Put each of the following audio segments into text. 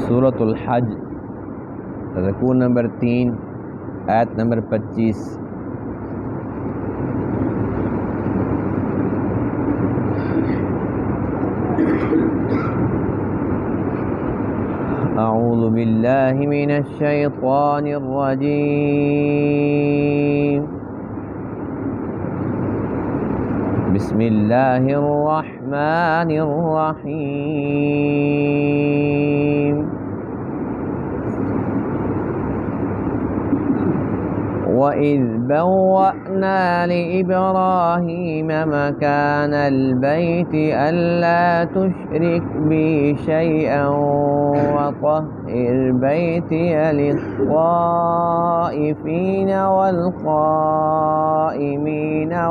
سورۃ الحج رکوع نمبر 3 آیت نمبر 25۔ اعوذ باللہ من الشیطان الرجیم، بسم اللہ الرحمن الرحیم۔ وَإِذْ بَوَّأْنَا لِإِبْرَاهِيمَ مَكَانَ الْبَيْتِ أَلَّا تُشْرِكْ بِي شَيْئًا وَطَهِّرْ بَيْتِيَ لِلطَّائِفِينَ وَالْقَائِمِينَ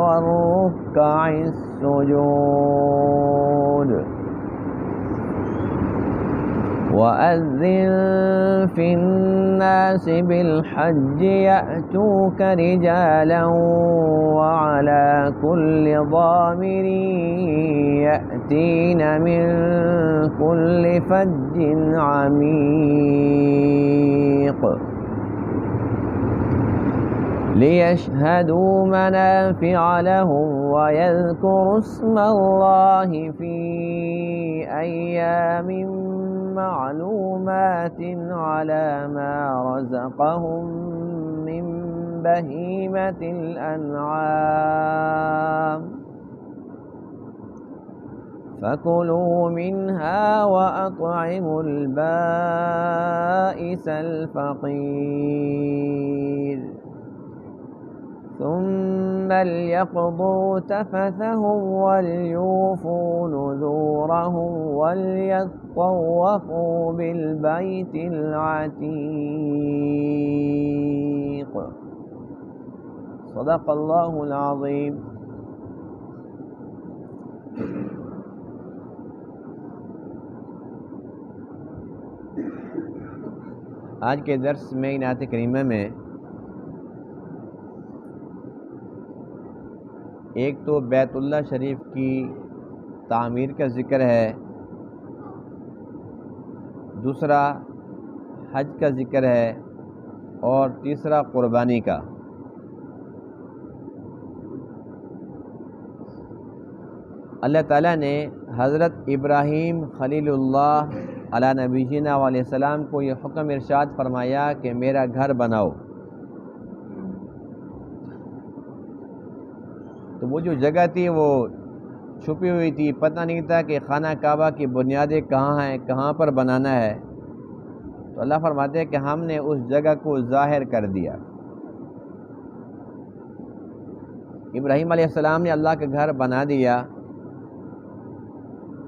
وَالرُّكَّعِ السُّجُودِ وَأَذِّن فِي النَّاسِ بِالْحَجِّ يَأْتُوكَ رِجَالًا وَعَلَى كُلِّ ضَامِرٍ يَأْتِينَ مِن كُلِّ فَجٍّ عَمِيقٍ لِيَشْهَدُوا مَنَافِعَ لَهُمْ وَيَذْكُرُوا اسْمَ اللَّهِ فِي أَيَّامٍ معلومات على ما رزقهم من بهيمة الأنعام فكلوا منها وأطعموا البائس الفقير ثم ليقضوا تفثهم وليوفوا نذورهم وليطوفوا بالبيت العتيق۔ صدق اللہ العظیم۔ آج کے درس میں ان آیت کریمہ میں ایک تو بیت اللہ شریف کی تعمیر کا ذکر ہے، دوسرا حج کا ذکر ہے، اور تیسرا قربانی کا۔ اللہ تعالیٰ نے حضرت ابراہیم خلیل اللہ علیہ نبینا علیہ السلام کو یہ حکم ارشاد فرمایا کہ میرا گھر بناؤ۔ تو وہ جو جگہ تھی وہ چھپی ہوئی تھی، پتہ نہیں تھا کہ خانہ کعبہ کی بنیادیں کہاں ہیں، کہاں پر بنانا ہے۔ تو اللہ فرماتے ہیں کہ ہم نے اس جگہ کو ظاہر کر دیا۔ ابراہیم علیہ السلام نے اللہ کا گھر بنا دیا،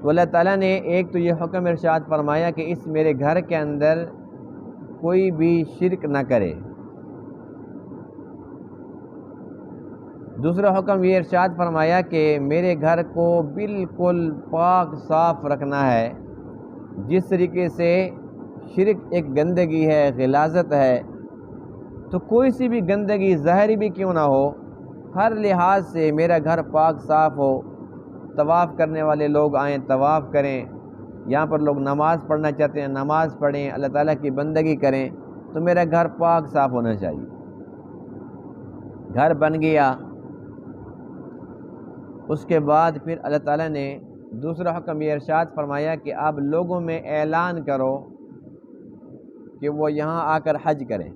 تو اللہ تعالیٰ نے ایک تو یہ حکم ارشاد فرمایا کہ اس میرے گھر کے اندر کوئی بھی شرک نہ کرے۔ دوسرا حکم یہ ارشاد فرمایا کہ میرے گھر کو بالکل پاک صاف رکھنا ہے۔ جس طریقے سے شرک ایک گندگی ہے، غلاظت ہے، تو کوئی سی بھی گندگی ظاہری بھی کیوں نہ ہو، ہر لحاظ سے میرا گھر پاک صاف ہو۔ طواف کرنے والے لوگ آئیں، طواف کریں، یہاں پر لوگ نماز پڑھنا چاہتے ہیں نماز پڑھیں، اللہ تعالیٰ کی بندگی کریں، تو میرا گھر پاک صاف ہونا چاہیے۔ گھر بن گیا، اس کے بعد پھر اللہ تعالیٰ نے دوسرا حکم یہ ارشاد فرمایا کہ اب لوگوں میں اعلان کرو کہ وہ یہاں آ کر حج کریں۔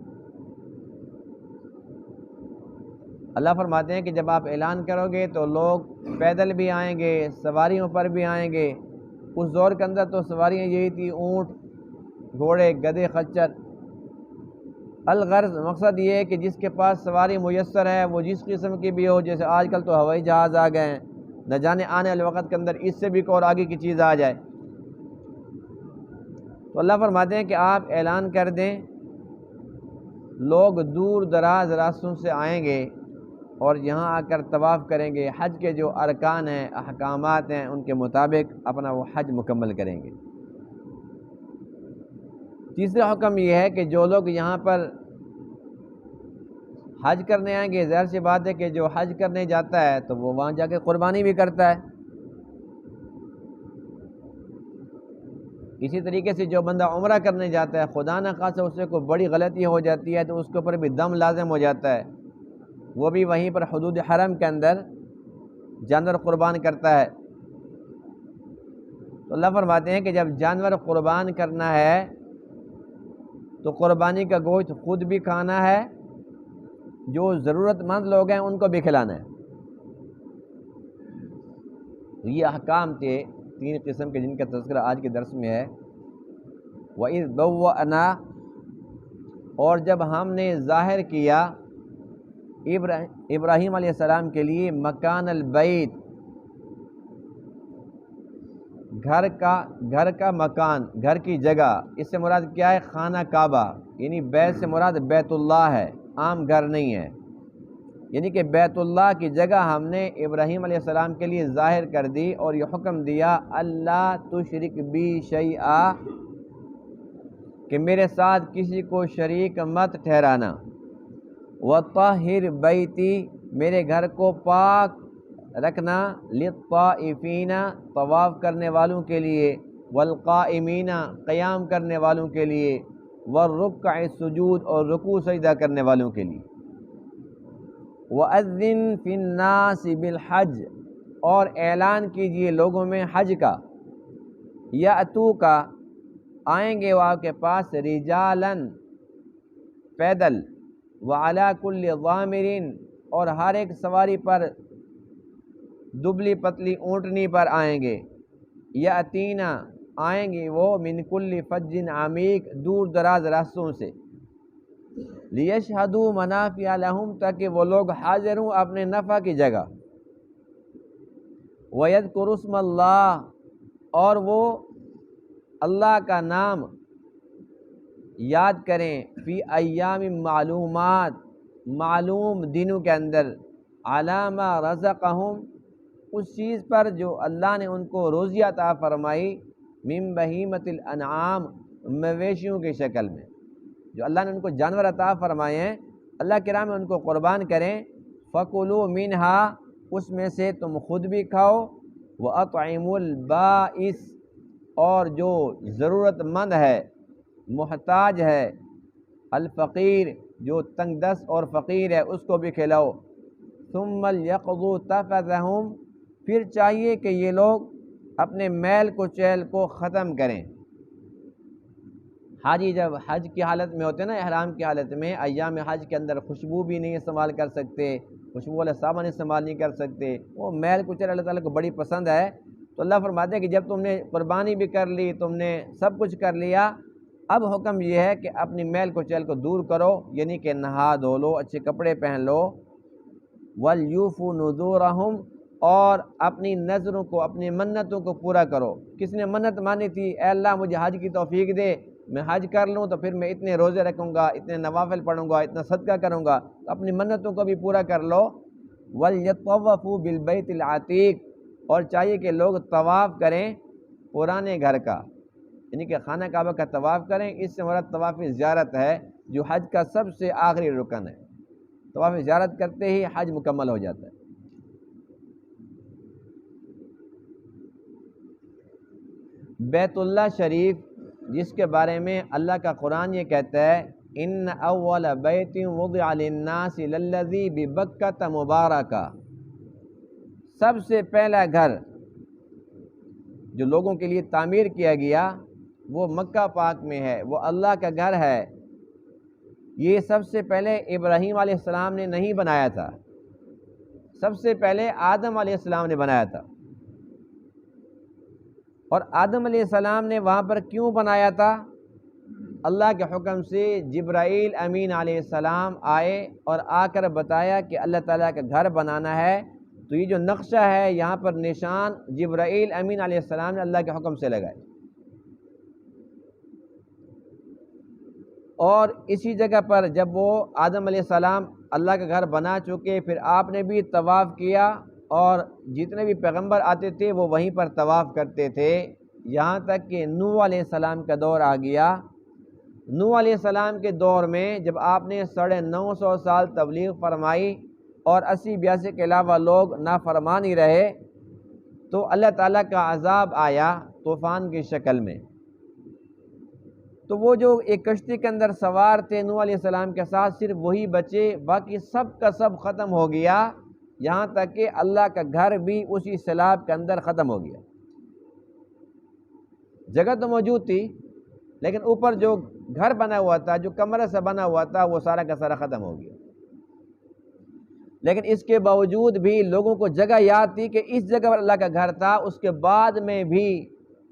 اللہ فرماتے ہیں کہ جب آپ اعلان کرو گے تو لوگ پیدل بھی آئیں گے، سواریوں پر بھی آئیں گے۔ اس دور کے اندر تو سواریاں یہی تھی، اونٹ، گھوڑے، گدھے، خچر۔ الغرض مقصد یہ ہے کہ جس کے پاس سواری میسر ہے وہ جس قسم کی بھی ہو، جیسے آج کل تو ہوائی جہاز آ گئے ہیں، نہ جانے آنے والے وقت کے اندر اس سے بھی کوئی اور آگے کی چیز آ جائے۔ تو اللہ فرماتے ہیں کہ آپ اعلان کر دیں، لوگ دور دراز راستوں سے آئیں گے اور یہاں آ کر طواف کریں گے، حج کے جو ارکان ہیں، احکامات ہیں، ان کے مطابق اپنا وہ حج مکمل کریں گے۔ تیسرا حکم یہ ہے کہ جو لوگ یہاں پر حج کرنے آئیں گے، ظاہر سی بات ہے کہ جو حج کرنے جاتا ہے تو وہ وہاں جا کے قربانی بھی کرتا ہے۔ اسی طریقے سے جو بندہ عمرہ کرنے جاتا ہے، خدا نخواستہ اس سے کوئی بڑی غلطی ہو جاتی ہے تو اس کے اوپر بھی دم لازم ہو جاتا ہے، وہ بھی وہیں پر حدود حرم کے اندر جانور قربان کرتا ہے۔ تو اللہ فرماتے ہیں کہ جب جانور قربان کرنا ہے تو قربانی کا گوشت خود بھی کھانا ہے، جو ضرورت مند لوگ ہیں ان کو بھی کھلانا ہے۔ یہ احکام تھے 3 قسم کے جن کا تذکرہ آج کے درس میں ہے۔ وَإِذْ بَوَّأْنَا، اور جب ہم نے ظاہر کیا ابراہیم علیہ السلام کے لیے مکان البیت، گھر کا مکان، گھر کی جگہ، اس سے مراد کیا ہے؟ خانہ کعبہ، یعنی بیت سے مراد بیت اللہ ہے، عام گھر نہیں ہے، یعنی کہ بیت اللہ کی جگہ ہم نے ابراہیم علیہ السلام کے لیے ظاہر کر دی اور یہ حکم دیا اللہ تشرک بی شیئا، کہ میرے ساتھ کسی کو شریک مت ٹھہرانا، وطہر بیتی، میرے گھر کو پاک رکھنا، للطائفین، طواف کرنے والوں کے لیے، والقائمین، قیام کرنے والوں کے لیے، والرکع السجود، اور رکوع سجدہ کرنے والوں کے لیے، وَأَذِّن فِي النَّاسِ بِالْحَجِّ، اور اعلان کیجئے لوگوں میں حج کا، یأتوک، آئیں گے وہ آپ کے پاس، رجالاً، پیدل، وعلی کل ضامر، اور ہر ایک سواری پر، دبلی پتلی اونٹنی پر آئیں گے، یاتینا، آئیں گے وہ، من کل فج عمیق، دور دراز راستوں سے، لیشہدوا منافع لہم، تاکہ وہ لوگ حاضر ہوں اپنے نفع کی جگہ، وَيَذْكُرُوا اسْمَ اللَّهِ، اور وہ اللہ کا نام یاد کریں، فی ایام معلومات، معلوم دنوں کے اندر، علی ما رزقہم، اس چیز پر جو اللہ نے ان کو روزی عطا فرمائی، من بہیمۃ الانعام، مویشیوں کی شکل میں، جو اللہ نے ان کو جانور عطا فرمائے ہیں، اللہ کی راہ میں ان کو قربان کریں، فَكُلُوا مِنْهَا، اس میں سے تم خود بھی کھاؤ، وَأَطْعِمُوا الْبَائِسَ، اور جو ضرورت مند ہے، محتاج ہے، الفقیر، جو تنگ دست اور فقیر ہے، اس کو بھی کھلاؤ، ثُمَّ لْيَقْضُوا تَفَثَهُمْ، پھر چاہیے کہ یہ لوگ اپنے میل کچیل کو ختم کریں۔ حاجی جب حج کی حالت میں ہوتے ہیں نا، احرام کی حالت میں، ایام حج کے اندر خوشبو بھی نہیں استعمال کر سکتے، خوشبو والا صابن استعمال نہیں کر سکتے، وہ میل کچیل اللہ تعالیٰ کو بڑی پسند ہے، تو اللہ فرماتے ہیں کہ جب تم نے قربانی بھی کر لی، تم نے سب کچھ کر لیا، اب حکم یہ ہے کہ اپنی میل کچیل کو دور کرو، یعنی کہ نہا دھو لو، اچھے کپڑے پہن لو، وَلْيُوفُوا نُذُورَهُمْ، اور اپنی نظروں کو، اپنی منتوں کو پورا کرو۔ کس نے منت مانی تھی؟ اے اللہ مجھے حج کی توفیق دے، میں حج کر لوں تو پھر میں اتنے روزے رکھوں گا، اتنے نوافل پڑھوں گا، اتنا صدقہ کروں گا، تو اپنی منتوں کو بھی پورا کر لو۔ وَلْيَطَّوَّفُوا بِالْبَيْتِ الْعَتِيقِ، اور چاہیے کہ لوگ طواف کریں پرانے گھر کا، یعنی کہ خانہ کعبہ کا طواف کریں، اس سے مراد طواف زیارت ہے، جو حج کا سب سے آخری رکن ہے، طواف زیارت کرتے ہی حج مکمل ہو جاتا ہے۔ بیت اللہ شریف، جس کے بارے میں اللہ کا قرآن یہ کہتا ہے، ان اول بیت وضع للناس للذی ببکۃ مبارکہ، سب سے پہلا گھر جو لوگوں کے لیے تعمیر کیا گیا وہ مکہ پاک میں ہے، وہ اللہ کا گھر ہے۔ یہ سب سے پہلے ابراہیم علیہ السلام نے نہیں بنایا تھا، سب سے پہلے آدم علیہ السلام نے بنایا تھا۔ اور آدم علیہ السلام نے وہاں پر کیوں بنایا تھا؟ اللہ کے حکم سے جبرائیل امین علیہ السلام آئے اور آ کر بتایا کہ اللہ تعالیٰ کا گھر بنانا ہے، تو یہ جو نقشہ ہے یہاں پر نشان جبرائیل امین علیہ السلام نے اللہ کے حکم سے لگائے، اور اسی جگہ پر جب وہ آدم علیہ السلام اللہ کا گھر بنا چکے، پھر آپ نے بھی طواف کیا، اور جتنے بھی پیغمبر آتے تھے وہ وہیں پر طواف کرتے تھے، یہاں تک کہ نوح علیہ السلام کا دور آ گیا۔ نوح علیہ السلام کے دور میں جب آپ نے 950 سال تبلیغ فرمائی اور 80-82 کے علاوہ لوگ نافرمان ہی رہے، تو اللہ تعالیٰ کا عذاب آیا طوفان کی شکل میں، تو وہ جو ایک کشتی کے اندر سوار تھے نوح علیہ السلام کے ساتھ، صرف وہی بچے، باقی سب کا سب ختم ہو گیا، یہاں تک کہ اللہ کا گھر بھی اسی سیلاب کے اندر ختم ہو گیا۔ جگہ تو موجود تھی، لیکن اوپر جو گھر بنا ہوا تھا، جو کمرہ سے بنا ہوا تھا، وہ سارا کا سارا ختم ہو گیا۔ لیکن اس کے باوجود بھی لوگوں کو جگہ یاد تھی کہ اس جگہ پر اللہ کا گھر تھا۔ اس کے بعد میں بھی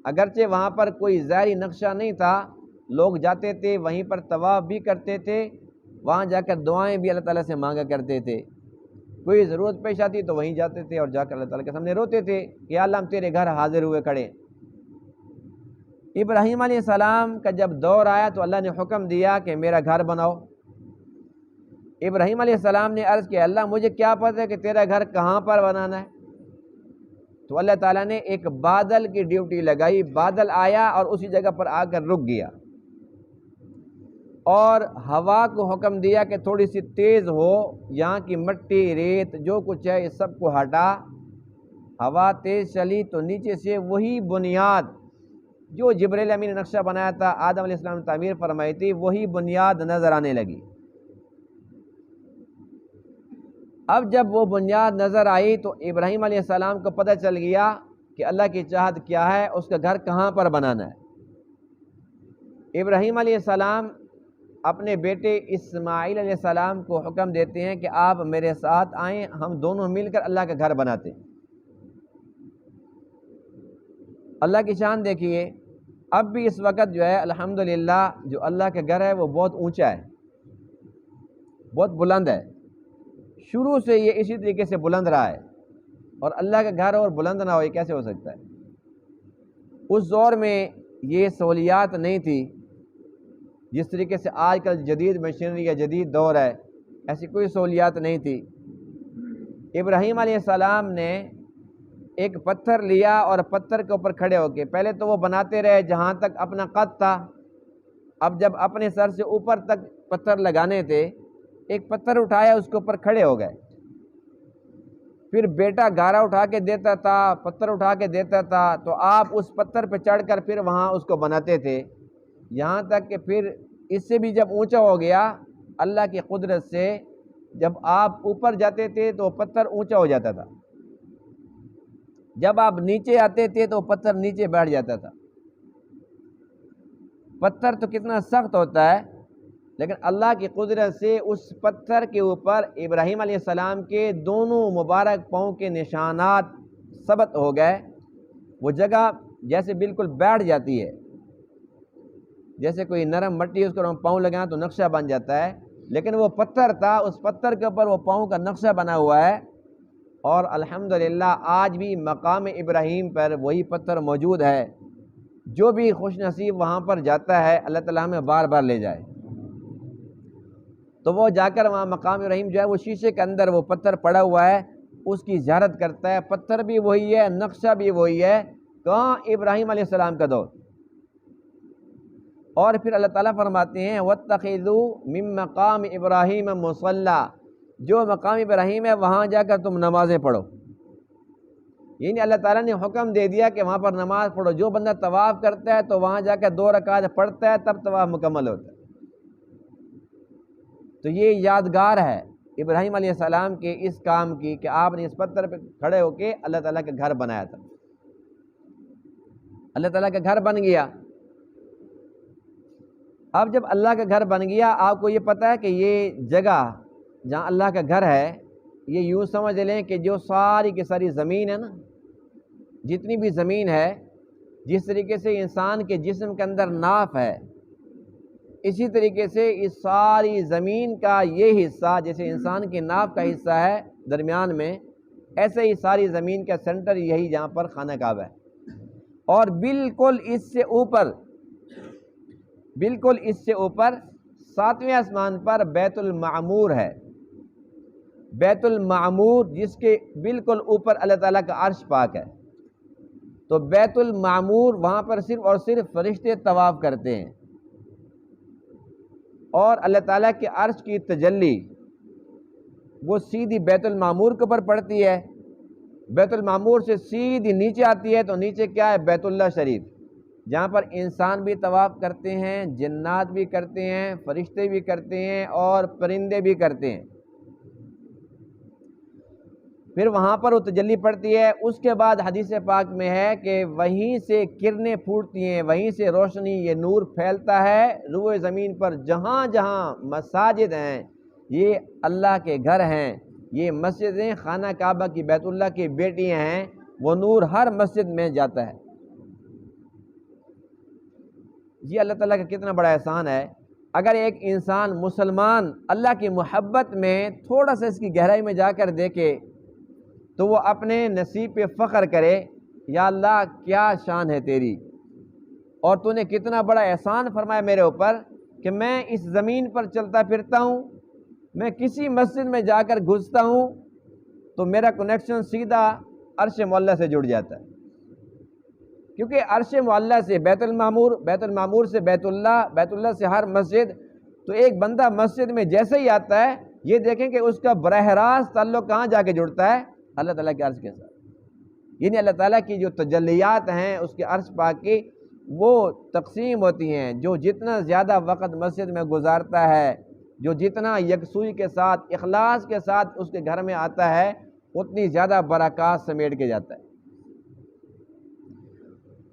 اگرچہ وہاں پر کوئی ظاہری نقشہ نہیں تھا، لوگ جاتے تھے، وہیں پر طواف بھی کرتے تھے، وہاں جا کر دعائیں بھی اللہ تعالیٰ سے مانگا کرتے تھے۔ کوئی ضرورت پیش آتی تو وہیں جاتے تھے اور جا کر اللہ تعالیٰ کے سامنے روتے تھے کہ یا اللہ ہم تیرے گھر حاضر ہوئے کھڑے۔ ابراہیم علیہ السلام کا جب دور آیا تو اللہ نے حکم دیا کہ میرا گھر بناؤ۔ ابراہیم علیہ السلام نے عرض کیا اللہ مجھے کیا پتہ ہے کہ تیرا گھر کہاں پر بنانا ہے؟ تو اللہ تعالیٰ نے ایک بادل کی ڈیوٹی لگائی، بادل آیا اور اسی جگہ پر آ کر رک گیا، اور ہوا کو حکم دیا کہ تھوڑی سی تیز ہو، یہاں کی مٹی ریت جو کچھ ہے اس سب کو ہٹا۔ ہوا تیز چلی تو نیچے سے وہی بنیاد جو جبرائیل امین نے نقشہ بنایا تھا، آدم علیہ السلام نے تعمیر فرمائی تھی، وہی بنیاد نظر آنے لگی۔ اب جب وہ بنیاد نظر آئی تو ابراہیم علیہ السلام کو پتہ چل گیا کہ اللہ کی چاہت کیا ہے، اس کا گھر کہاں پر بنانا ہے۔ ابراہیم علیہ السلام اپنے بیٹے اسماعیل علیہ السلام کو حکم دیتے ہیں کہ آپ میرے ساتھ آئیں، ہم دونوں مل کر اللہ کا گھر بناتے ہیں۔ اللہ کی شان دیکھیے، اب بھی اس وقت جو ہے الحمدللہ جو اللہ کا گھر ہے وہ بہت اونچا ہے، بہت بلند ہے، شروع سے یہ اسی طریقے سے بلند رہا ہے، اور اللہ کا گھر اور بلند نہ ہو یہ کیسے ہو سکتا ہے؟ اس دور میں یہ سہولیات نہیں تھی جس طریقے سے آج کل جدید مشینری یا جدید دور ہے، ایسی کوئی سہولیات نہیں تھی۔ ابراہیم علیہ السلام نے ایک پتھر لیا اور پتھر کے اوپر کھڑے ہو کے پہلے تو وہ بناتے رہے جہاں تک اپنا قد تھا، اب جب اپنے سر سے اوپر تک پتھر لگانے تھے، ایک پتھر اٹھایا اس کے اوپر کھڑے ہو گئے، پھر بیٹا گارا اٹھا کے دیتا تھا، پتھر اٹھا کے دیتا تھا، تو آپ اس پتھر پہ چڑھ کر پھر وہاں اس کو بناتے تھے، یہاں تک کہ پھر اس سے بھی جب اونچا ہو گیا اللہ کی قدرت سے، جب آپ اوپر جاتے تھے تو پتھر اونچا ہو جاتا تھا، جب آپ نیچے آتے تھے تو پتھر نیچے بیٹھ جاتا تھا۔ پتھر تو کتنا سخت ہوتا ہے، لیکن اللہ کی قدرت سے اس پتھر کے اوپر ابراہیم علیہ السلام کے دونوں مبارک پاؤں کے نشانات ثبت ہو گئے، وہ جگہ جیسے بالکل بیٹھ جاتی ہے، جیسے کوئی نرم مٹی اس کو ہم پاؤں لگائیں تو نقشہ بن جاتا ہے، لیکن وہ پتھر تھا، اس پتھر کے اوپر وہ پاؤں کا نقشہ بنا ہوا ہے، اور الحمدللہ آج بھی مقام ابراہیم پر وہی پتھر موجود ہے۔ جو بھی خوش نصیب وہاں پر جاتا ہے اللہ تعالیٰ ہمیں بار بار لے جائے، تو وہ جا کر وہاں مقام ابراہیم جو ہے وہ شیشے کے اندر وہ پتھر پڑا ہوا ہے، اس کی زیارت کرتا ہے، پتھر بھی وہی ہے، نقشہ بھی وہی ہے، کہاں ابراہیم علیہ السلام کا دور۔ اور پھر اللہ تعالیٰ فرماتے ہیں وَاتَّخِذُوا مِن مَّقَامِ إِبْرَاهِيمَ مُصَلًّى، جو مقام ابراہیم ہے وہاں جا کر تم نمازیں پڑھو، یعنی اللہ تعالیٰ نے حکم دے دیا کہ وہاں پر نماز پڑھو۔ جو بندہ طواف کرتا ہے تو وہاں جا کر 2 رکعت پڑھتا ہے، تب طواف مکمل ہوتا ہے۔ تو یہ یادگار ہے ابراہیم علیہ السلام کے اس کام کی کہ آپ نے اس پتھر پہ کھڑے ہو کے اللہ تعالیٰ کا گھر بنایا تھا۔ اللہ تعالیٰ کا گھر بن گیا۔ اب جب اللہ کا گھر بن گیا، آپ کو یہ پتہ ہے کہ یہ جگہ جہاں اللہ کا گھر ہے، یہ یوں سمجھ لیں کہ جو ساری کی ساری زمین ہے نا، جتنی بھی زمین ہے، جس طریقے سے انسان کے جسم کے اندر ناف ہے، اسی طریقے سے اس ساری زمین کا یہ حصہ جیسے انسان کے ناف کا حصہ ہے درمیان میں، ایسے ہی ساری زمین کا سینٹر یہی جہاں پر خانہ کعبہ ہے، اور بالکل اس سے اوپر 7ویں آسمان پر بیت المعمور ہے۔ بیت المعمور جس کے بالکل اوپر اللہ تعالیٰ کا عرش پاک ہے، تو بیت المعمور وہاں پر صرف اور صرف فرشتے طواف کرتے ہیں، اور اللہ تعالیٰ کے عرش کی تجلی وہ سیدھی بیت المعمور کے اوپر پڑتی ہے، بیت المعمور سے سیدھی نیچے آتی ہے، تو نیچے کیا ہے؟ بیت اللہ شریف، جہاں پر انسان بھی طواف کرتے ہیں، جنات بھی کرتے ہیں، فرشتے بھی کرتے ہیں اور پرندے بھی کرتے ہیں۔ پھر وہاں پر وہ تجلی پڑتی ہے، اس کے بعد حدیث پاک میں ہے کہ وہیں سے کرنیں پھوٹتی ہیں، وہیں سے روشنی، یہ نور پھیلتا ہے روئے زمین پر، جہاں جہاں مساجد ہیں، یہ اللہ کے گھر ہیں، یہ مسجدیں خانہ کعبہ کی بیت اللہ کی بیٹیاں ہیں، وہ نور ہر مسجد میں جاتا ہے۔ یہ اللہ تعالیٰ کا کتنا بڑا احسان ہے۔ اگر ایک انسان مسلمان اللہ کی محبت میں تھوڑا سا اس کی گہرائی میں جا کر دیکھے تو وہ اپنے نصیب پہ فخر کرے، یا اللہ کیا شان ہے تیری، اور تو نے کتنا بڑا احسان فرمایا میرے اوپر کہ میں اس زمین پر چلتا پھرتا ہوں، میں کسی مسجد میں جا کر گھستا ہوں تو میرا کنیکشن سیدھا عرش معلیٰ سے جڑ جاتا ہے، کیونکہ عرش معلیٰ سے بیت المعمور، بیت المعمور سے بیت اللہ، بیت اللہ سے ہر مسجد، تو ایک بندہ مسجد میں جیسے ہی آتا ہے یہ دیکھیں کہ اس کا براہ راست تعلق کہاں جا کے جڑتا ہے؟ اللہ تعالیٰ کے عرش کے ساتھ۔ یعنی اللہ تعالیٰ کی جو تجلیات ہیں اس کے عرش پاک کی، وہ تقسیم ہوتی ہیں، جو جتنا زیادہ وقت مسجد میں گزارتا ہے، جو جتنا یکسوئی کے ساتھ، اخلاص کے ساتھ اس کے گھر میں آتا ہے، اتنی زیادہ برکات سمیٹ کے جاتا ہے۔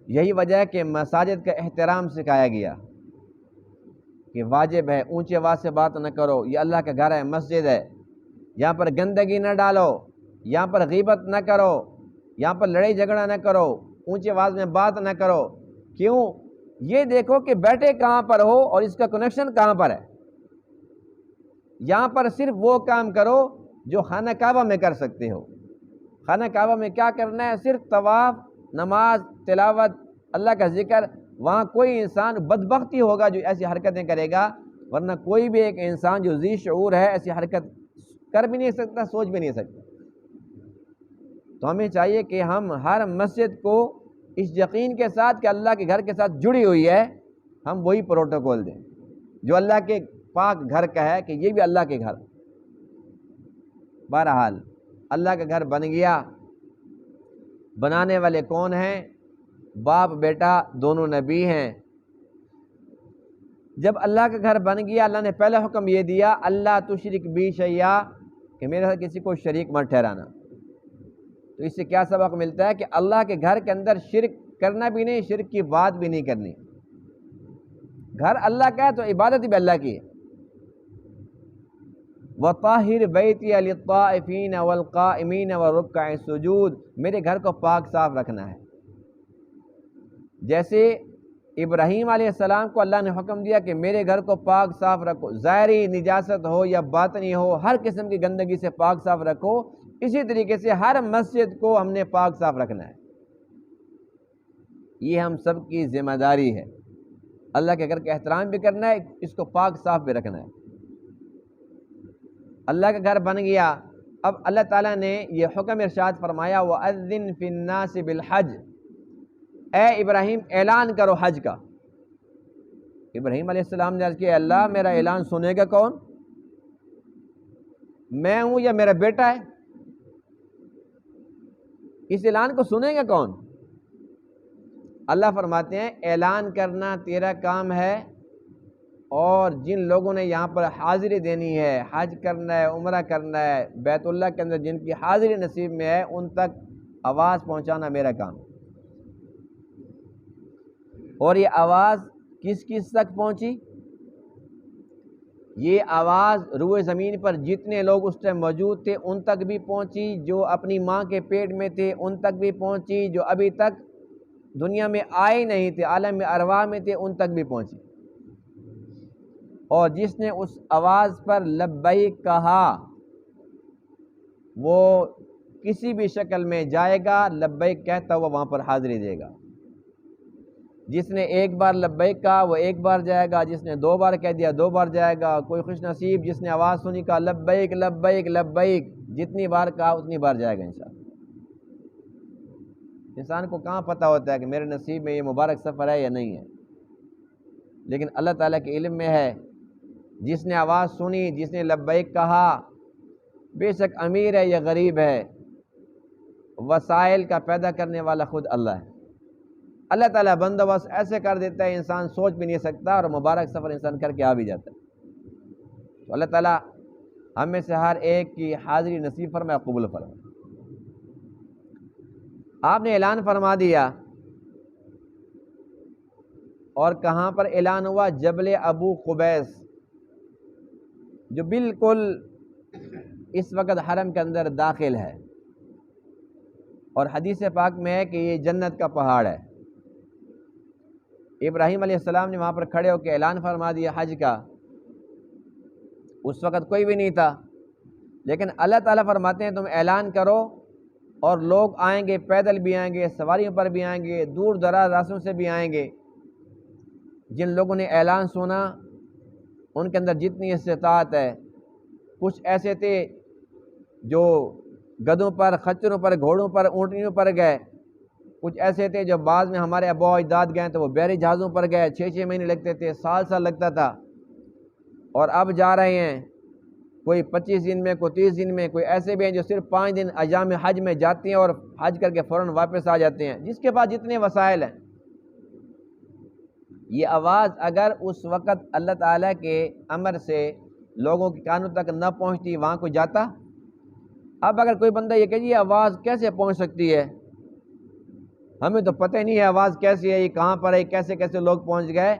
یہی وجہ ہے کہ مساجد کا احترام سکھایا گیا کہ واجب ہے اونچی آواز سے بات نہ کرو، یہ اللہ کا گھر ہے، مسجد ہے، یہاں پر گندگی نہ ڈالو، یہاں پر غیبت نہ کرو، یہاں پر لڑائی جھگڑا نہ کرو، اونچی آواز میں بات نہ کرو۔ کیوں؟ یہ دیکھو کہ بیٹھے کہاں پر ہو اور اس کا کنیکشن کہاں پر ہے۔ یہاں پر صرف وہ کام کرو جو خانہ کعبہ میں کر سکتے ہو۔ خانہ کعبہ میں کیا کرنا ہے؟ صرف طواف، نماز، تلاوت، اللہ کا ذکر۔ وہاں کوئی انسان بدبختی ہوگا جو ایسی حرکتیں کرے گا، ورنہ کوئی بھی ایک انسان جو ذی شعور ہے ایسی حرکت کر بھی نہیں سکتا، سوچ بھی نہیں سکتا۔ تو ہمیں چاہیے کہ ہم ہر مسجد کو اس یقین کے ساتھ کہ اللہ کے گھر کے ساتھ جڑی ہوئی ہے، ہم وہی پروٹوکول دیں جو اللہ کے پاک گھر کا ہے، کہ یہ بھی اللہ کے گھر۔ بہرحال اللہ کا گھر بن گیا، بنانے والے کون ہیں؟ باپ بیٹا دونوں نبی ہیں۔ جب اللہ کا گھر بن گیا، اللہ نے پہلا حکم یہ دیا، اللہ تشرک بی شیئا، کہ میرے ساتھ کسی کو شریک مت ٹھہرانا۔ تو اس سے کیا سبق ملتا ہے؟ کہ اللہ کے گھر کے اندر شرک کرنا بھی نہیں، شرک کی بات بھی نہیں کرنی۔ گھر اللہ کا ہے تو عبادت بھی اللہ کی ہے۔ وَطَاهِرْ بَيْتِيَ لِلطَّائِفِينَ وَالْقَائِمِينَ وَالرُّكَّعِ السُّجُودِ، میرے گھر کو پاک صاف رکھنا ہے۔ جیسے ابراہیم علیہ السلام کو اللہ نے حکم دیا کہ میرے گھر کو پاک صاف رکھو، ظاہری نجاست ہو یا باطنی ہو، ہر قسم کی گندگی سے پاک صاف رکھو، اسی طریقے سے ہر مسجد کو ہم نے پاک صاف رکھنا ہے۔ یہ ہم سب کی ذمہ داری ہے۔ اللہ کے گھر کا احترام بھی کرنا ہے، اس کو پاک صاف بھی رکھنا ہے۔ اللہ کا گھر بن گیا، اب اللہ تعالیٰ نے یہ حکم ارشاد فرمایا، وَأَذِّن فِي النَّاسِ بِالْحَجِّ، اے ابراہیم اعلان کرو حج کا۔ ابراہیم علیہ السلام نے عرض کیا، اللہ میرا اعلان سنے گا کون؟ میں ہوں یا میرا بیٹا ہے؟ اس اعلان کو سنے گا کون؟ اللہ فرماتے ہیں اعلان کرنا تیرا کام ہے، اور جن لوگوں نے یہاں پر حاضری دینی ہے، حج کرنا ہے، عمرہ کرنا ہے، بیت اللہ کے اندر جن کی حاضری نصیب میں ہے، ان تک آواز پہنچانا میرا کام۔ اور یہ آواز کس کس تک پہنچی؟ یہ آواز روئے زمین پر جتنے لوگ اس ٹائم موجود تھے ان تک بھی پہنچی، جو اپنی ماں کے پیٹ میں تھے ان تک بھی پہنچی، جو ابھی تک دنیا میں آئے نہیں تھے، عالم ارواح میں تھے، ان تک بھی پہنچی۔ اور جس نے اس آواز پر لبیک کہا وہ کسی بھی شکل میں جائے گا، لبیک کہتا ہوا وہاں پر حاضری دے گا۔ جس نے ایک بار لبیک کہا وہ ایک بار جائے گا، جس نے دو بار کہہ دیا دو بار جائے گا، کوئی خوش نصیب جس نے آواز سنی کہا لبیک لبیک لبیک، جتنی بار کہا اتنی بار جائے گا انشاءاللہ۔ انسان کو کہاں پتہ ہوتا ہے کہ میرے نصیب میں یہ مبارک سفر ہے یا نہیں ہے، لیکن اللہ تعالیٰ کے علم میں ہے۔ جس نے آواز سنی، جس نے لبیک کہا، بے شک امیر ہے یا غریب ہے، وسائل کا پیدا کرنے والا خود اللہ ہے۔ اللہ تعالیٰ بندوبست ایسے کر دیتا ہے انسان سوچ بھی نہیں سکتا، اور مبارک سفر انسان کر کے آ بھی جاتا ہے۔ تو اللہ تعالیٰ ہم میں سے ہر ایک کی حاضری نصیب فرمائے، قبول فرمائے۔ آپ نے اعلان فرما دیا، اور کہاں پر اعلان ہوا؟ جبل ابو قبیس، جو بالکل اس وقت حرم کے اندر داخل ہے، اور حدیث پاک میں ہے کہ یہ جنت کا پہاڑ ہے۔ ابراہیم علیہ السلام نے وہاں پر کھڑے ہو کے اعلان فرما دیا حج کا۔ اس وقت کوئی بھی نہیں تھا، لیکن اللہ تعالیٰ فرماتے ہیں تم اعلان کرو، اور لوگ آئیں گے، پیدل بھی آئیں گے، سواریوں پر بھی آئیں گے، دور دراز راستوں سے بھی آئیں گے۔ جن لوگوں نے اعلان سنا ان کے اندر جتنی استطاعت ہے، کچھ ایسے تھے جو گدھوں پر، خچروں پر، گھوڑوں پر، اونٹنیوں پر گئے، کچھ ایسے تھے جو بعض میں ہمارے ابا اجداد گئے تو وہ بحری جہازوں پر گئے، 6 مہینے لگتے تھے، سال لگتا تھا، اور اب جا رہے ہیں کوئی 25 دن میں، کوئی 30 دن میں، کوئی ایسے بھی ہیں جو صرف 5 دن ایام حج میں جاتے ہیں اور حج کر کے فوراً واپس آ جاتے ہیں، جس کے پاس جتنے وسائل ہیں۔ یہ آواز اگر اس وقت اللہ تعالیٰ کے امر سے لوگوں کے کانوں تک نہ پہنچتی، وہاں کوئی جاتا؟ اب اگر کوئی بندہ یہ کہ یہ آواز کیسے پہنچ سکتی ہے، ہمیں تو پتہ ہی نہیں ہے آواز کیسی ہے، یہ کہاں پر ہے، کیسے کیسے لوگ پہنچ گئے،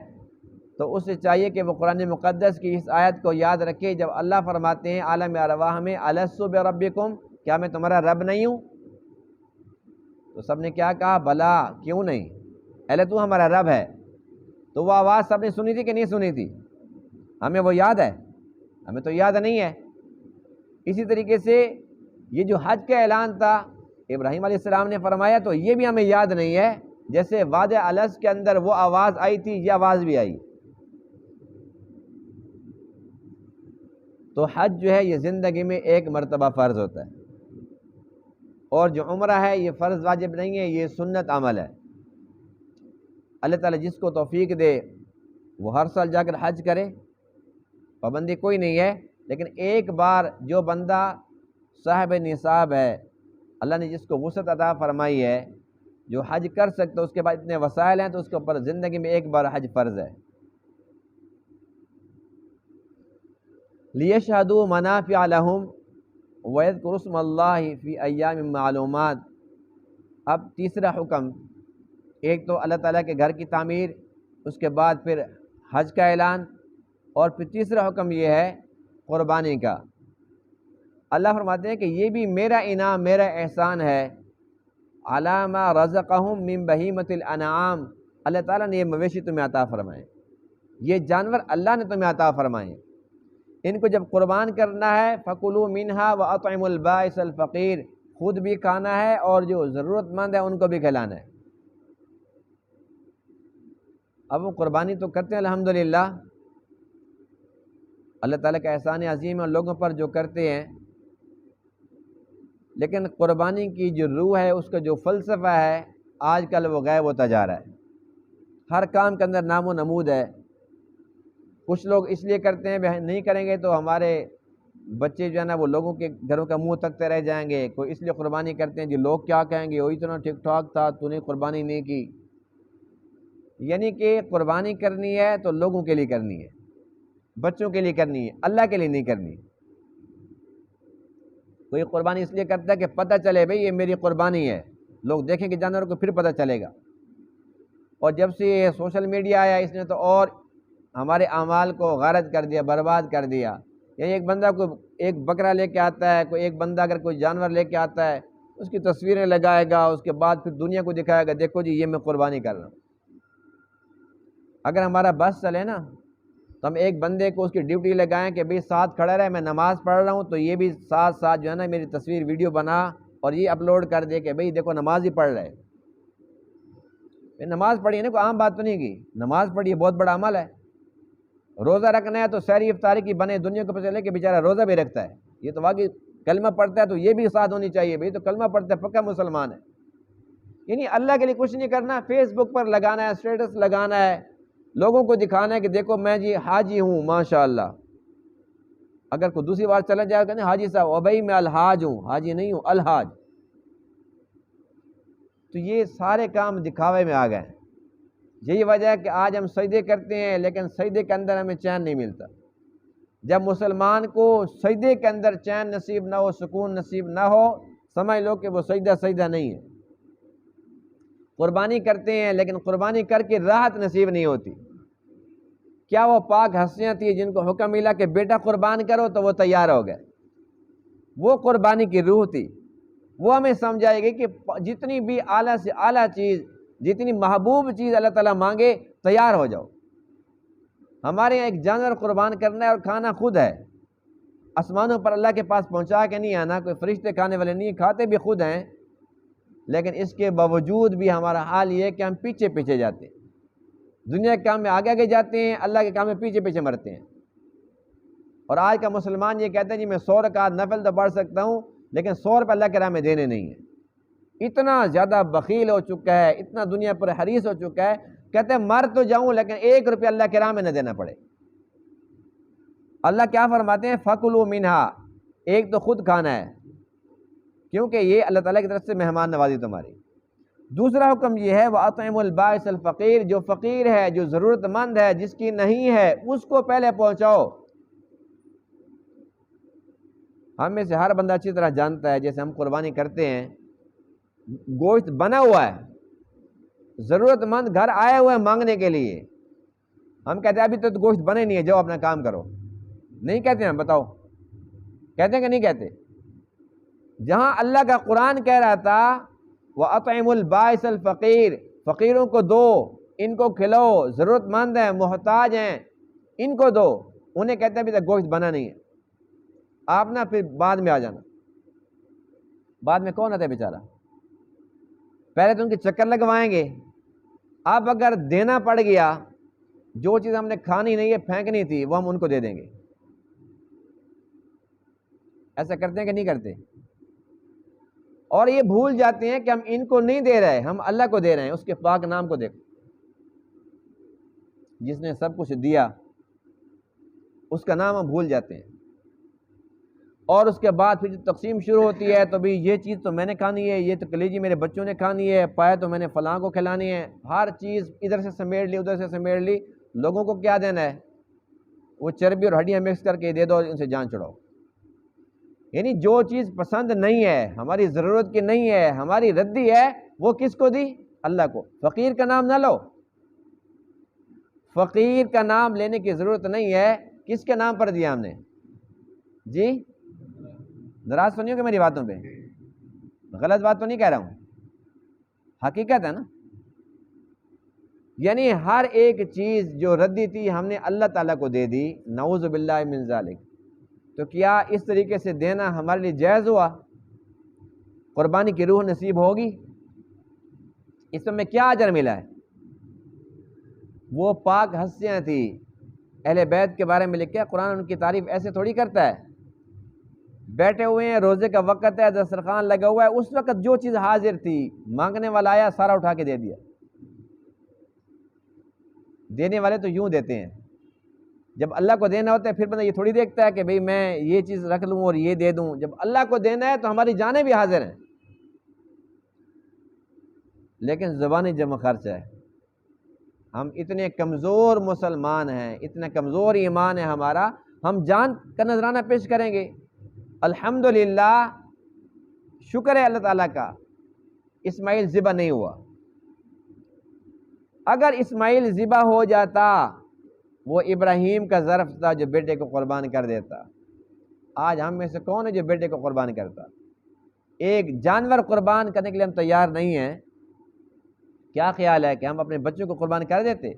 تو اس سے چاہیے کہ وہ قرآن مقدس کی اس آیت کو یاد رکھے، جب اللہ فرماتے ہیں عالم ارواح میں الستُ بربکم، کیا میں تمہارا رب نہیں ہوں؟ تو سب نے کیا کہا؟ بلا، کیوں نہیں، اہلے تو ہمارا رب ہے۔ تو وہ آواز سب نے سنی تھی کہ نہیں سنی تھی؟ ہمیں وہ یاد ہے؟ ہمیں تو یاد نہیں ہے۔ اسی طریقے سے یہ جو حج کا اعلان تھا ابراہیم علیہ السلام نے فرمایا، تو یہ بھی ہمیں یاد نہیں ہے، جیسے وادی الست کے اندر وہ آواز آئی تھی، یہ آواز بھی آئی۔ تو حج جو ہے یہ زندگی میں ایک مرتبہ فرض ہوتا ہے، اور جو عمرہ ہے یہ فرض واجب نہیں ہے، یہ سنت عمل ہے۔ اللہ تعالیٰ جس کو توفیق دے وہ ہر سال جا کر حج کرے، پابندی کوئی نہیں ہے، لیکن ایک بار جو بندہ صاحب نصاب ہے، اللہ نے جس کو وسعت عطا فرمائی ہے، جو حج کر سکتا، اس کے بعد اتنے وسائل ہیں، تو اس کے اوپر زندگی میں ایک بار حج فرض ہے۔ لِيَشْهَدُوا مَنَافِعَ لَهُمْ وَيَذْكُرُوا اسْمَ اللَّهِ فِي أَيَّامٍ مَّعْلُومَاتٍ۔ اب تیسرا حکم، ایک تو اللہ تعالیٰ کے گھر کی تعمیر، اس کے بعد پھر حج کا اعلان، اور پھر تیسرا حکم یہ ہے قربانی کا۔ اللہ فرماتے ہیں کہ یہ بھی میرا انعام، میرا احسان ہے، عَلَىٰ مَا رَزَقَهُم مِّن بَهِیمَةِ الْأَنْعَامِ، اللہ تعالیٰ نے یہ مویشی تمہیں عطا فرمائے، یہ جانور اللہ نے تمہیں عطا فرمائے، ان کو جب قربان کرنا ہے فَكُلُوا مِنْهَا وَأَطْعِمُوا الْبَائِسَ الْفَقِيرَ، خود بھی کھانا ہے اور جو ضرورت مند ہے ان کو بھی کھلانا ہے۔ اب وہ قربانی تو کرتے ہیں الحمدللہ، اللہ تعالیٰ کا احسان عظیم ہے لوگوں پر جو کرتے ہیں، لیکن قربانی کی جو روح ہے، اس کا جو فلسفہ ہے، آج کل وہ غائب ہوتا جا رہا ہے۔ ہر کام کے اندر نام و نمود ہے، کچھ لوگ اس لیے کرتے ہیں نہیں کریں گے تو ہمارے بچے جو ہے نا وہ لوگوں کے گھروں کا منہ تکتے رہ جائیں گے، کوئی اس لیے قربانی کرتے ہیں جو لوگ کیا کہیں گے، وہ اتنا ٹھیک ٹھاک تھا، تو نے قربانی نہیں کی۔ یعنی کہ قربانی کرنی ہے تو لوگوں کے لیے کرنی ہے، بچوں کے لیے کرنی ہے، اللہ کے لیے نہیں کرنی۔ کوئی قربانی اس لیے کرتا ہے کہ پتہ چلے بھئی یہ میری قربانی ہے، لوگ دیکھیں گے جانور کو پھر پتہ چلے گا۔ اور جب سے یہ سوشل میڈیا آیا، اس نے تو اور ہمارے اعمال کو غارت کر دیا، برباد کر دیا۔ یعنی ایک بندہ کوئی ایک بکرا لے کے آتا ہے، کوئی ایک بندہ اگر کوئی جانور لے کے آتا ہے، اس کی تصویریں لگائے گا، اس کے بعد پھر دنیا کو دکھائے گا، دیکھو جی یہ میں قربانی کر رہا ہوں۔ اگر ہمارا بس چلے نا تو ہم ایک بندے کو اس کی ڈیوٹی لگائیں کہ بھئی ساتھ کھڑا رہے، میں نماز پڑھ رہا ہوں تو یہ بھی ساتھ ساتھ جو ہے نا میری تصویر ویڈیو بنا اور یہ اپلوڈ کر دے کہ بھئی دیکھو نماز ہی پڑھ رہے۔ نماز پڑھی ہے نا، کوئی عام بات تو نہیں کی، نماز پڑھی ہے بہت بڑا عمل ہے۔ روزہ رکھنا ہے تو سحری افطاری کی بنے، دنیا کو پتہ چلے کہ بیچارہ روزہ بھی رکھتا ہے، یہ تو واقعی کلمہ پڑھتا ہے تو یہ بھی ساتھ ہونی چاہیے، بھئی تو کلمہ پڑھتا ہے پکا مسلمان ہے۔ یعنی اللہ کے لیے کچھ نہیں کرنا، فیس بک پر لگانا ہے، اسٹیٹس لگانا ہے، لوگوں کو دکھانا ہے کہ دیکھو میں جی حاجی ہوں ماشاءاللہ۔ اگر کوئی دوسری بار چلا جائے کہ حاجی صاحب، او بھائی میں الحاج ہوں، حاجی نہیں ہوں، الحاج۔ تو یہ سارے کام دکھاوے میں آ گئے ہیں۔ یہی وجہ ہے کہ آج ہم سجدے کرتے ہیں لیکن سجدے کے اندر ہمیں چین نہیں ملتا۔ جب مسلمان کو سجدے کے اندر چین نصیب نہ ہو، سکون نصیب نہ ہو، سمجھ لو کہ وہ سجدہ نہیں ہے۔ قربانی کرتے ہیں لیکن قربانی کر کے راحت نصیب نہیں ہوتی۔ کیا وہ پاک ہستیاں تھیں جن کو حکم ملا کہ بیٹا قربان کرو تو وہ تیار ہو گئے؟ وہ قربانی کی روح تھی۔ وہ ہمیں سمجھائے گی کہ جتنی بھی اعلیٰ سے اعلیٰ چیز، جتنی محبوب چیز اللہ تعالیٰ مانگے، تیار ہو جاؤ۔ ہمارے یہاں ایک جانور قربان کرنا ہے اور کھانا خود ہے۔ آسمانوں پر اللہ کے پاس پہنچا کے نہیں آنا، کوئی فرشتے کھانے والے نہیں، کھاتے بھی خود ہیں، لیکن اس کے باوجود بھی ہمارا حال یہ ہے کہ ہم پیچھے پیچھے جاتے ہیں۔ دنیا کے کام میں آگے آگے جاتے ہیں، اللہ کے کام میں پیچھے پیچھے مرتے ہیں۔ اور آج کا مسلمان یہ کہتا ہے جی میں 100 رکعت نفل تو پڑھ سکتا ہوں لیکن 100 روپے اللہ کے راہ میں دینے نہیں ہیں۔ اتنا زیادہ بخیل ہو چکا ہے، اتنا دنیا پر حریص ہو چکا ہے، کہتے ہیں مر تو جاؤں لیکن 1 روپیہ اللہ کے راہ میں نہ دینا پڑے۔ اللہ کیا فرماتے ہیں؟ فَكُلُوا مِنْهَا، ایک تو خود کھانا ہے کیونکہ یہ اللہ تعالیٰ کی طرف سے مہمان نوازی تمہاری۔ دوسرا حکم یہ ہے وَأَطْعِمُوا الْبَائِسَ الْفَقِيرَ، جو فقیر ہے، جو ضرورت مند ہے، جس کی نہیں ہے، اس کو پہلے پہنچاؤ۔ ہم میں سے ہر بندہ اچھی طرح جانتا ہے جیسے ہم قربانی کرتے ہیں، گوشت بنا ہوا ہے، ضرورت مند گھر آئے ہوئے ہیں مانگنے کے لیے، ہم کہتے ہیں ابھی تو گوشت بنے نہیں ہے، جاؤ اپنا کام کرو۔ نہیں کہتے ہیں؟ بتاؤ کہتے ہیں کہ نہیں کہتے؟ جہاں اللہ کا قرآن کہہ رہا تھا وَأَطْعِمُوا الْبَائِسَ الْفَقِيرَ، فقیروں کو دو، ان کو کھلاؤ، ضرورت مند ہیں، محتاج ہیں، ان کو دو، انہیں کہتے ہیں ابھی تک گوشت بنا نہیں ہے، آپ نا پھر بعد میں آ جانا۔ بعد میں کون آتا ہے بیچارہ؟ پہلے تو ان کے چکر لگوائیں گے، اب اگر دینا پڑ گیا، جو چیز ہم نے کھانی نہیں ہے پھینکنی تھی وہ ہم ان کو دے دیں گے۔ ایسا کرتے ہیں کہ نہیں کرتے؟ اور یہ بھول جاتے ہیں کہ ہم ان کو نہیں دے رہے، ہم اللہ کو دے رہے ہیں۔ اس کے پاک نام کو دیکھو، جس نے سب کچھ دیا، اس کا نام ہم بھول جاتے ہیں۔ اور اس کے بعد پھر تقسیم شروع ہوتی ہے تو بھی یہ چیز تو میں نے کھانی ہے، یہ تو کلیجی میرے بچوں نے کھانی ہے، پائے تو میں نے فلاں کو کھلانی ہے، ہر چیز ادھر سے سمیٹ لی ادھر سے سمیٹ لی۔ لوگوں کو کیا دینا ہے؟ وہ چربی اور ہڈیاں مکس کر کے دے دو، ان سے جان چھڑاؤ۔ یعنی جو چیز پسند نہیں ہے، ہماری ضرورت کی نہیں ہے، ہماری ردی ہے، وہ کس کو دی؟ اللہ کو۔ فقیر کا نام نہ لو، فقیر کا نام لینے کی ضرورت نہیں ہے، کس کے نام پر دیا ہم نے؟ جی ناراض تو نہیں ہو کہ میری باتوں پہ؟ غلط بات تو نہیں کہہ رہا ہوں، حقیقت ہے نا۔ یعنی ہر ایک چیز جو ردی تھی ہم نے اللہ تعالیٰ کو دے دی، نعوذ باللہ من ذالک۔ تو کیا اس طریقے سے دینا ہمارے لیے جائز ہوا؟ قربانی کی روح نصیب ہوگی؟ اس میں کیا اجر ملا ہے؟ وہ پاک ہستیاں تھی، اہل بیت کے بارے میں لکھا ہے قرآن، ان کی تعریف ایسے تھوڑی کرتا ہے۔ بیٹھے ہوئے ہیں، روزے کا وقت ہے، دسترخوان لگا ہوا ہے، اس وقت جو چیز حاضر تھی، مانگنے والا آیا سارا اٹھا کے دے دیا۔ دینے والے تو یوں دیتے ہیں، جب اللہ کو دینا ہوتا ہے پھر بندہ یہ تھوڑی دیکھتا ہے کہ بھئی میں یہ چیز رکھ لوں اور یہ دے دوں۔ جب اللہ کو دینا ہے تو ہماری جانیں بھی حاضر ہیں، لیکن زبانی جمع خرچ ہے۔ ہم اتنے کمزور مسلمان ہیں، اتنا کمزور ایمان ہے ہمارا، ہم جان کا نذرانہ پیش کریں گے۔ الحمدللہ، شکر ہے اللہ تعالیٰ کا، اسماعیل ذبح نہیں ہوا۔ اگر اسماعیل ذبح ہو جاتا، وہ ابراہیم کا ظرف تھا جو بیٹے کو قربان کر دیتا۔ آج ہم میں سے کون ہے جو بیٹے کو قربان کرتا؟ ایک جانور قربان کرنے کے لیے ہم تیار نہیں ہیں۔ کیا خیال ہے کہ ہم اپنے بچوں کو قربان کر دیتے؟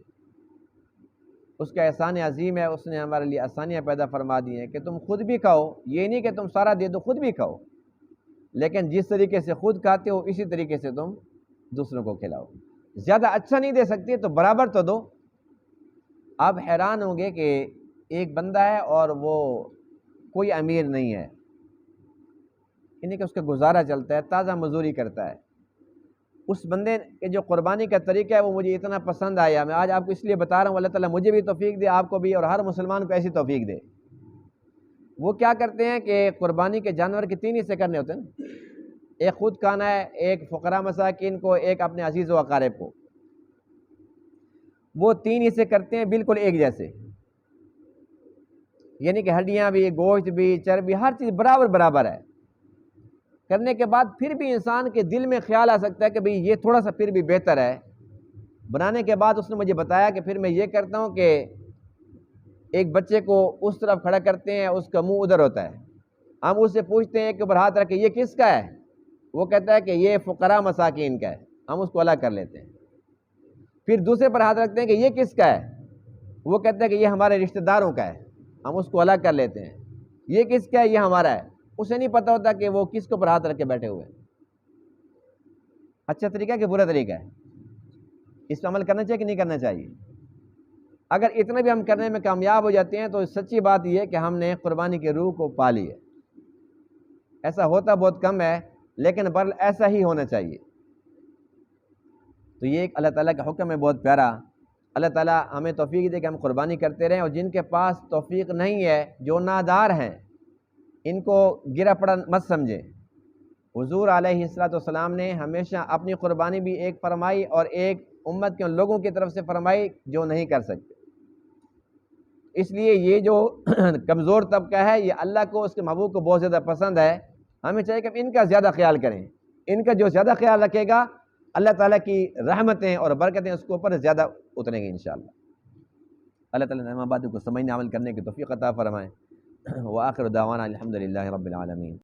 اس کا احسان عظیم ہے، اس نے ہمارے لیے آسانیاں پیدا فرما دی ہیں کہ تم خود بھی کھاؤ، یہ نہیں کہ تم سارا دے دو، خود بھی کھاؤ، لیکن جس طریقے سے خود کھاتے ہو اسی طریقے سے تم دوسروں کو کھلاؤ۔ زیادہ اچھا نہیں دے سکتے تو برابر تو دو۔ آپ حیران ہوں گے کہ ایک بندہ ہے اور وہ کوئی امیر نہیں ہے، یعنی کہ اس کا گزارا چلتا ہے، تازہ مزدوری کرتا ہے۔ اس بندے کے جو قربانی کا طریقہ ہے وہ مجھے اتنا پسند آیا، میں آج آپ کو اس لیے بتا رہا ہوں، اللہ تعالیٰ مجھے بھی توفیق دے، آپ کو بھی، اور ہر مسلمان کو ایسی توفیق دے۔ وہ کیا کرتے ہیں کہ قربانی کے جانور کے 3 حصے کرنے ہوتے ہیں، ایک خود کھانا ہے، ایک فقراء مساکین کو، ایک اپنے عزیز و اقارب کو۔ وہ 3 حصے کرتے ہیں بالکل ایک جیسے، یعنی کہ ہڈیاں بھی، گوشت بھی، چربی، ہر چیز برابر برابر ہے۔ کرنے کے بعد پھر بھی انسان کے دل میں خیال آ سکتا ہے کہ بھئی یہ تھوڑا سا پھر بھی بہتر ہے۔ بنانے کے بعد اس نے مجھے بتایا کہ پھر میں یہ کرتا ہوں کہ ایک بچے کو اس طرف کھڑا کرتے ہیں، اس کا منہ ادھر ہوتا ہے، ہم اس سے پوچھتے ہیں کہ اوپر ہاتھ رکھ کے یہ کس کا ہے؟ وہ کہتا ہے کہ یہ فقراء مساکین کا ہے، ہم اس کو الگ کر لیتے ہیں۔ پھر دوسرے پر ہاتھ رکھتے ہیں کہ یہ کس کا ہے؟ وہ کہتا ہے کہ یہ ہمارے رشتہ داروں کا ہے، ہم اس کو الگ کر لیتے ہیں۔ یہ کس کا ہے؟ یہ ہمارا ہے۔ اسے نہیں پتہ ہوتا کہ وہ کس کے اوپر ہاتھ رکھ کے بیٹھے ہوئے ہیں۔ اچھا طریقہ ہے کہ برا طریقہ ہے؟ اس پہ عمل کرنا چاہیے کہ نہیں کرنا چاہیے؟ اگر اتنا بھی ہم کرنے میں کامیاب ہو جاتے ہیں تو سچی بات یہ ہے کہ ہم نے قربانی کی روح کو پا لی ہے۔ ایسا ہوتا بہت کم ہے، لیکن برل ایسا ہی ہونا چاہیے۔ تو یہ ایک اللہ تعالیٰ کا حکم ہے بہت پیارا۔ اللہ تعالیٰ ہمیں توفیق دے کہ ہم قربانی کرتے رہیں، اور جن کے پاس توفیق نہیں ہے، جو نادار ہیں، ان کو گرا پڑا مت سمجھیں۔ حضور علیہ السلام نے ہمیشہ اپنی قربانی بھی ایک فرمائی اور ایک امت کے ان لوگوں کی طرف سے فرمائی جو نہیں کر سکتے۔ اس لیے یہ جو کمزور طبقہ ہے، یہ اللہ کو، اس کے محبوب کو بہت زیادہ پسند ہے۔ ہمیں چاہیے کہ ہم ان کا زیادہ خیال کریں۔ ان کا جو زیادہ خیال رکھے گا، اللہ تعالیٰ کی رحمتیں اور برکتیں اس کے اوپر زیادہ اتریں گی انشاءاللہ۔ اللہ تعالیٰ نے ہم باتوں کو سمجھنے عمل کرنے کی توفیق عطا فرمائے۔ وآخر دعوانا الحمدللہ رب العالمین۔